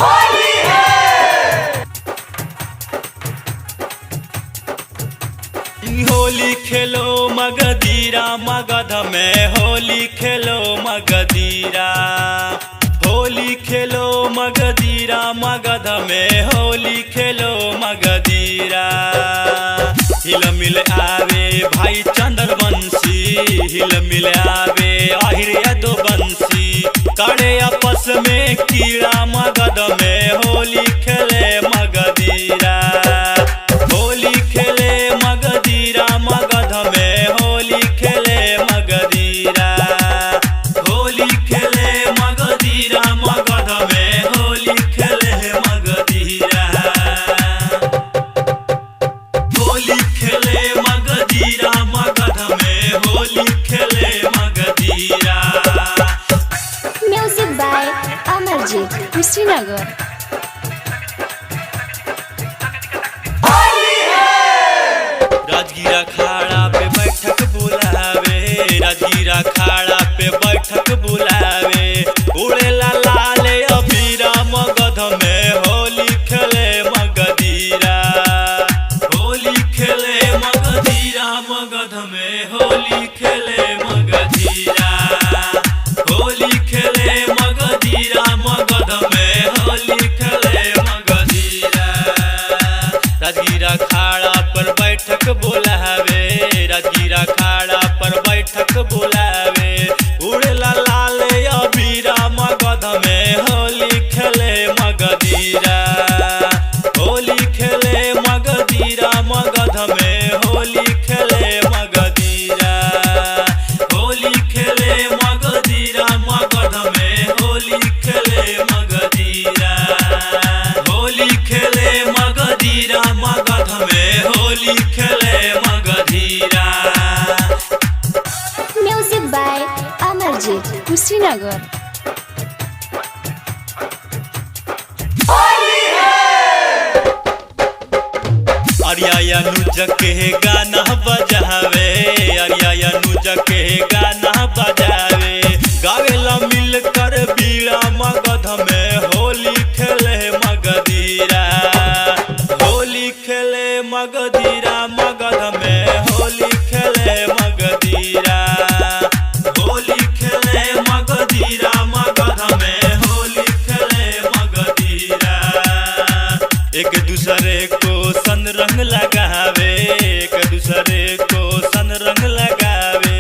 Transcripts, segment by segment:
होली है। होली खेलो मगधीरा मगध में होली खेलो मगधीरा। होली खेलो मगधीरा मगध में होली खेलो मगधीरा। हिल मिल आवे भाई चंद्रवंशी, हिल मिल आवे आहिर यदु बंशी। कड़े आपस में कीड़ा मगध में होली खेले मगधीरा। होली खेले मगधीरा मगध में होली खेले मगधीरा। होली खेले मगधीरा मगध में होली खेले मगधीरा। होली खेले मगधीरा मगध में होली खेले मगधीरा। Music by Amarjeet Kushinagar. राजगीरा खाड़ा पे बैठक बुलावे, राजगीरा खाड़ा पे बैठक बुलावे। उड़ेला लाल अबीरा मगध में होली खेले मगधीरा। होली खेले मगधीरा मगध में होली खेले मगधीरा। होली खेले मगधीरा मगध में होली खेले मगधीरा। राजगीरा खाड़ा पर बैठक बुलावे, राजगीरा खाड़ा पर बैठक बुलावे। उड़ेला लाल अबीरा मगध में होली खेले मगधीरा। होली खेले मगधीरा मगध में होली खेले मगधीरा। होली खेले मगधीरा मगध में होली खेले मगधीरा। होली खेले मगधीरा मगध में होली खेले मगधीरा। Music by Amarjeet Kushinagar. अरिया अनुज के गाना बजावे, अरिया अनुज के गाना बजावे। गावेला मिलकर बीड़ा मगध में होली खेले मगधीरा। होली खेले मगधीरा मगध में होली खेले मगधीरा। होली खेले मगधीरा मगध में होली खेले मगधीरा। एक दूसरे को सन रंग लगावे, एक दूसरे को सन रंग लगावे।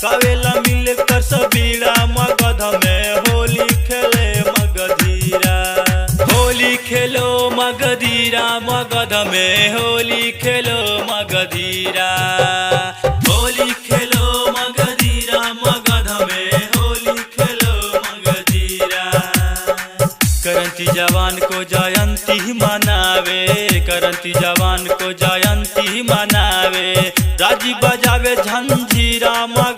कावेला मिलकर सबीड़ा मगध में होली खेले मगधीरा। होली खेलो मगधीरा मगध में होली खेलो मगधीरा। होली खेलो मगधीरा मगध में होली खेलो मगधीरा। करंती जवान को जयंती मनावे, करंती जवान को जयंती मनावे। राजी बजावे झंझीरा मगध